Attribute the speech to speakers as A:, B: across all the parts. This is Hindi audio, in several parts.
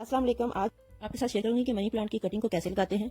A: अस्सलाम वालेकुम। आज आपके साथ शेयर करूंगी कि मनी प्लांट की कटिंग को कैसे लगाते हैं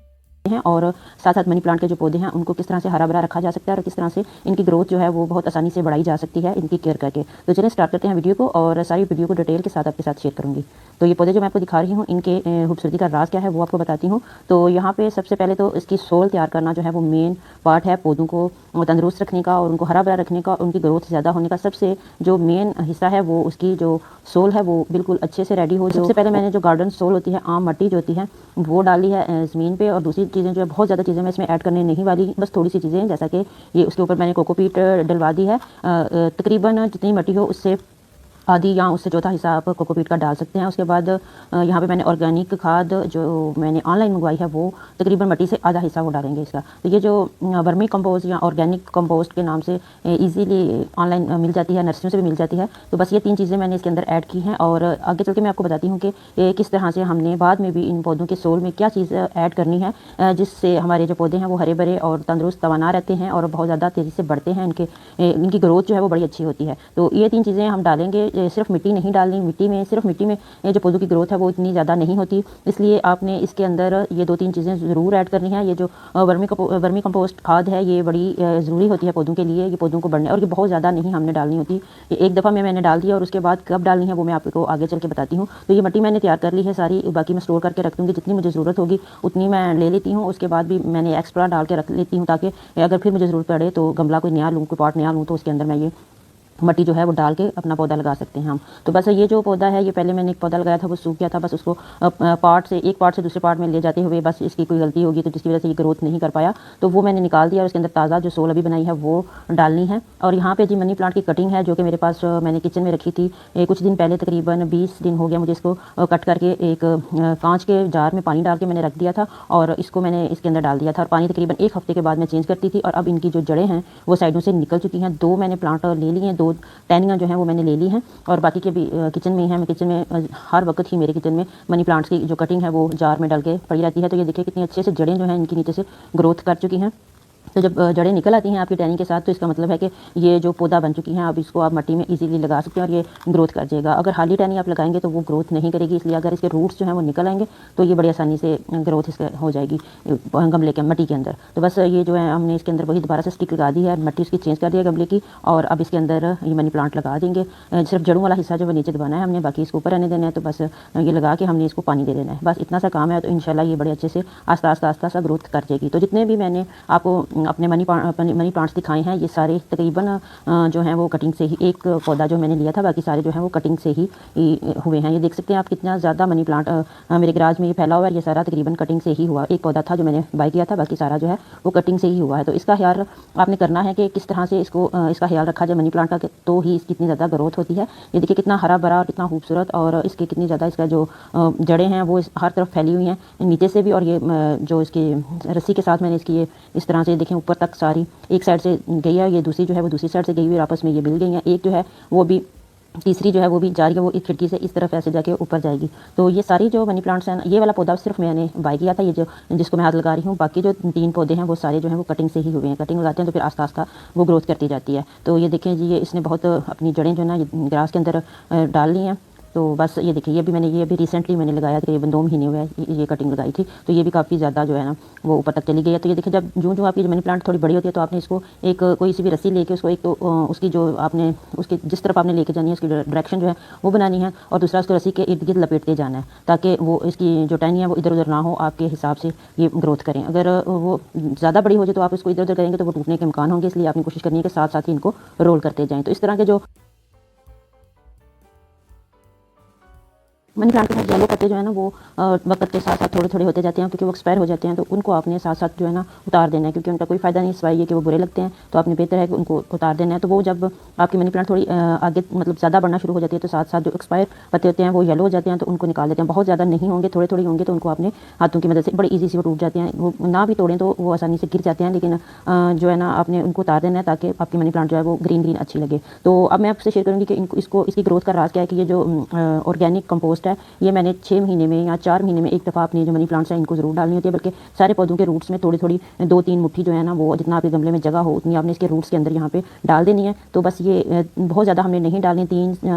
A: और साथ साथ मनी प्लांट के जो पौधे हैं उनको किस तरह से हरा भरा रखा जा सकता है और किस तरह से इनकी ग्रोथ जो है वो बहुत आसानी से बढ़ाई जा सकती है इनकी केयर करके। तो चलिए स्टार्ट करते हैं वीडियो को और सारी वीडियो को डिटेल के साथ आपके साथ शेयर करूंगी। तो ये पौधे जो मैं आपको दिखा रही हूँ इनके खूबसूरती का राज क्या है वो आपको बताती हूँ। तो यहाँ पे सबसे पहले तो इसकी सोल तैयार करना जो है वो मेन पार्ट है पौधों को तंदुरुस्त रखने का और उनको हरा भरा रखने का, उनकी ग्रोथ ज़्यादा होने का सबसे जो मेन हिस्सा है वो उसकी जो सोल है वो बिल्कुल अच्छे से रेडी हो। सबसे पहले मैंने जो गार्डन सोल होती है, आम मट्टी जो होती है वो डाली है ज़मीन पे, और दूसरी चीज़ें जो है बहुत ज़्यादा चीज़ें मैं इसमें ऐड करने नहीं वाली, बस थोड़ी सी चीज़ें जैसा कि ये उसके ऊपर मैंने कोकोपीट डलवा दी है। तकरीबन जितनी मट्टी हो उससे आधी या उससे चौथा हिस्सा आप कोकोपीट का डाल सकते हैं। उसके बाद यहाँ पे मैंने ऑर्गेनिक खाद जो मैंने ऑनलाइन मंगवाई है वो तकरीबन मट्टी से आधा हिस्सा वो डालेंगे इसका। तो ये जो वर्मी कंपोस्ट या ऑर्गेनिक कंपोस्ट के नाम से इजीली ऑनलाइन मिल जाती है, नर्सरियों से भी मिल जाती है। तो बस ये 3 चीज़ें मैंने इसके अंदर ऐड की हैं और आगे चल के मैं आपको बताती हूँ कि किस तरह से हमने बाद में भी इन पौधों के सोल में क्या चीज़ ऐड करनी है जिससे हमारे जो पौधे हैं वो हरे भरे और तंदुरुस्त तवाना रहते हैं और बहुत ज़्यादा तेज़ी से बढ़ते हैं। इनकी ग्रोथ जो है वो बड़ी अच्छी होती है। तो ये 3 चीज़ें हम डालेंगे। सिर्फ मिट्टी नहीं डालनी, सिर्फ मिट्टी में जो पौधों की ग्रोथ है वो इतनी ज़्यादा नहीं होती, इसलिए आपने इसके अंदर ये 2-3 चीज़ें ज़रूर ऐड करनी है। ये जो वर्मी कंपोस्ट खाद है ये बड़ी ज़रूरी होती है पौधों के लिए, ये पौधों को बढ़ने, और ये बहुत ज़्यादा नहीं हमने डालनी होती। ये एक दफ़ा में मैंने डाल दिया और उसके बाद कब डालनी है वो मैं आपको आगे चल के बताती हूँ। तो ये मिट्टी मैंने तैयार कर ली है सारी, बाकी मैं स्टोर करके रख दूँगी, जितनी मुझे ज़रूरत होगी उतनी मैं ले लेती हूँ। उसके बाद भी मैंने एक्स्ट्रा डाल के रख लेती हूँ ताकि अगर फिर मुझे ज़रूरत पड़े तो गमला कोई नया लूँ, कोई पॉट नया लूँ तो उसके अंदर मैं ये मट्टी जो है वो डाल के अपना पौधा लगा सकते हैं हम। तो बस ये जो पौधा है ये पहले मैंने एक पौधा लगाया था वो सूख गया था, बस उसको एक पार्ट से दूसरे पार्ट में ले जाते हुए बस इसकी कोई गलती होगी तो जिसकी वजह से ये ग्रोथ नहीं कर पाया, तो वो मैंने निकाल दिया और उसके अंदर ताज़ा जो सोल अभी बनाई है वो डालनी है। और यहाँ पे जी मनी प्लांट की कटिंग है जो कि मेरे पास मैंने किचन में रखी थी कुछ दिन पहले, तकरीबन 20 दिन हो गया मुझे इसको कट करके एक कांच के जार में पानी डाल के मैंने रख दिया था और इसको मैंने इसके अंदर डाल दिया था और पानी तकरीबन 1 हफ्ते के बाद मैं चेंज करती थी। और अब इनकी जो जड़ें हैं वो साइडों से निकल चुकी हैं। 2 मैंने प्लांट ले लिए हैं, 2 टहनियाँ जो हैं वो मैंने ले ली हैं और बाकी के भी किचन में ही है। मैं किचन में हर वक्त ही मेरे किचन में मनी प्लांट्स की जो कटिंग है वो जार में डाल के पड़ी रहती है। तो ये देखिए कितनी अच्छे से जड़ें जो हैं इनकी नीचे से ग्रोथ कर चुकी हैं। तो जब जड़ें निकल आती हैं आपकी टहनी के साथ तो इसका मतलब है कि ये जो पौधा बन चुकी हैं, अब इसको आप मिट्टी में इजीली लगा सकते हैं और ये ग्रोथ कर जाएगा। अगर खाली टहनी आप लगाएंगे तो वो ग्रोथ नहीं करेगी, इसलिए अगर इसके रूट्स जो हैं वो निकल आएंगे तो ये बड़ी आसानी से ग्रोथ इसका हो जाएगी गमले के मिट्टी के अंदर। तो बस ये जो है हमने इसके अंदर वही दोबारा से स्टिक लगा दी है, मिट्टी उसकी चेंज कर दिया गमले की, और अब इसके अंदर ये मनी प्लांट लगा देंगे। सिर्फ जड़ों वाला हिस्सा जो है नीचे दबाना है हमने, बाकी इसको ऊपर रहने देना है। तो बस ये लगा के हमने इसको पानी दे देना है, बस इतना सा काम है। तो इंशाल्लाह ये बड़े अच्छे से आस्ता सा ग्रोथ कर जाएगी। तो जितने भी मैंने आपको अपने मनी प्लांट्स दिखाए हैं ये सारे तकरीबन जो हैं वो कटिंग से ही, एक पौधा जो मैंने लिया था बाकी सारे जो हैं वो कटिंग से ही हुए हैं। ये देख सकते हैं आप कितना ज़्यादा मनी प्लांट मेरे गराज में ये फैला हुआ है। ये सारा तकरीबन कटिंग से ही हुआ, एक पौधा था जो मैंने बाय किया था, बाकी सारा जो है वो कटिंग से ही हुआ है। तो इसका ख्याल आपने करना है कि किस तरह से इसका ख्याल रखा जाए मनी प्लांट का, तो ही इसकी इतनी ज़्यादा ग्रोथ होती है। ये देखिए कितना हरा भरा और कितना खूबसूरत, और इसकी कितनी ज़्यादा इसका जो जड़ें हैं वो हर तरफ फैली हुई हैं नीचे से भी, और ये जो इसकी रस्सी के साथ मैंने इसकी ये इस तरह से देखें ऊपर तक सारी एक साइड से गई है, ये दूसरी जो है वो दूसरी साइड से गई हुई और आपस में ये मिल गई हैं। एक जो है वो भी तीसरी जो है वो भी जा रही है, वो एक खिड़की से इस तरफ ऐसे जाके ऊपर जाएगी। तो ये सारी जो मनी प्लांट्स हैं, ये वाला पौधा सिर्फ मैंने बाय किया था, ये जो जिसको मैं हाथ लगा रही हूँ, बाकी जो 3 पौधे हैं वो सारे जो हैं वो कटिंग से ही हुए हैं। कटिंग लगाते हैं तो फिर आस्ता आस्ता वो ग्रोथ करती जाती है। तो ये देखें जी, ये इसने बहुत अपनी जड़ें जो है ना ग्रास के अंदर डाल ली हैं। तो बस ये देखिए ये भी रिसेंटली मैंने लगाया, तकरीबन 2 महीने हुए ये कटिंग लगाई थी, तो ये भी काफ़ी ज़्यादा जो है ना वो ऊपर तक चली गई है। तो ये देखिए जब जो आपकी मनी प्लांट थोड़ी बड़ी होती है तो आपने इसको एक कोई सी भी रस्सी लेके उसको एक तो उसकी जो आपने उसके जिस तरफ आपने लेके जानी है उसकी डायरेक्शन जो है वो बनानी है, और दूसरा उसको रस्सी के इर्द गिर्द लपेटते जाना है ताकि वो इसकी जो टहनी है वो इधर उधर ना हो, आपके हिसाब से ये ग्रोथ करें। अगर वो ज़्यादा बड़ी हो जाए तो आप इसको इधर उधर करेंगे तो वो टूटने के इम्कान होंगे, इसलिए आपने कोशिश करनी है कि साथ साथ ही इनको रोल करते जाएँ। तो इस तरह के जो मनी प्लांट के साथ येलो पत्ते जो है ना वो वक्त के साथ साथ थोड़े थोड़े होते जाते हैं क्योंकि वो एक्सपायर हो जाते हैं, तो उनको आपने साथ साथ जो है ना उतार देना है, क्योंकि उनका कोई फ़ायदा नहीं सिवाय ये कि वो बुरे लगते हैं। तो आपने बेहतर है कि उनको उतार देना है। तो वो जब आपकी मनी प्लांट थोड़ी आगे मतलब ज़्यादा बढ़ना शुरू हो जाती है तो साथ साथ जो एक्सपायर पत्ते होते हैं वो येलो हो जाते हैं, तो उनको निकाल देते हैं। बहुत ज़्यादा नहीं होंगे, थोड़े थोड़े होंगे तो उनको आपने हाथों की मदद से बड़ी ईजी से वो टूट जाते हैं, वो ना भी तोड़ें तो वो आसानी से गिर जाते हैं, लेकिन जो है ना आपने उनको उतार देना है ताकि आपकी मनी प्लांट जो है वो ग्रीन ग्रीन अच्छी लगे। तो अब मैं आपसे शेयर करूँगी कि इसकी ग्रोथ का राज क्या है कि ये जो ऑर्गेनिक कंपोस्ट है है, ये मैंने 6 महीने में या 4 महीने में एक दफ़ा अपने जो मनी प्लांट्स हैं इनको ज़रूर डालनी होती है, बल्कि सारे पौधों के रूट्स में थोड़ी थोड़ी 2-3 मुट्ठी जो है ना, वो जितना आपके गमले में जगह हो उतनी आपने इसके रूट्स के अंदर यहाँ पे डाल देनी है। तो बस ये बहुत ज़्यादा हमने नहीं डालनी,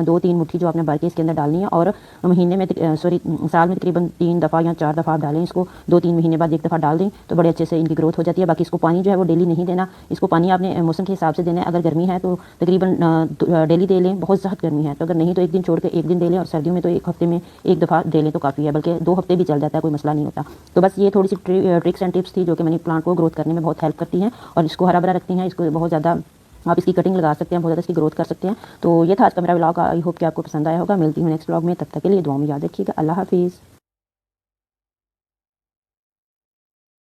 A: 2-3 मुट्ठी जो आपने भर के इसके अंदर डालनी है, और महीने में साल में तकरीबन 3 दफ़ा या 4 दफ़ा आप डालें इसको, 2-3 महीने बाद एक दफ़ा डाल दें तो बड़े अच्छे से इनकी ग्रोथ हो जाती है। बाकी इसको पानी जो है वो डेली नहीं देना, इसको पानी आपने मौसम के हिसाब से देना है। अगर गर्मी है तो तकरीबन डेली दे लें, बहुत ज़्यादा गर्मी है तो अगर नहीं तो एक दिन छोड़ के एक दिन दे लें, और सर्दियों में तो एक हफ्ते में एक दफ़ा दे लें तो काफ़ी है, बल्कि 2 हफ्ते भी चल जाता है, कोई मसला नहीं होता। तो बस ये थोड़ी सी ट्रिक्स एंड टिप्स थी जो कि मनी प्लांट को ग्रोथ करने में बहुत हेल्प करती हैं और इसको हरा भरा रखती हैं। इसको बहुत ज़्यादा आप इसकी कटिंग लगा सकते हैं, बहुत ज़्यादा इसकी ग्रोथ कर सकते हैं। तो ये था आज का मेरा व्लॉग, आई होप कि आपको पसंद आया होगा। मिलती हूँ नेक्स्ट व्लॉग में, तब तक के लिए दुआ में याद रखिएगा। अल्लाह हाफिज़।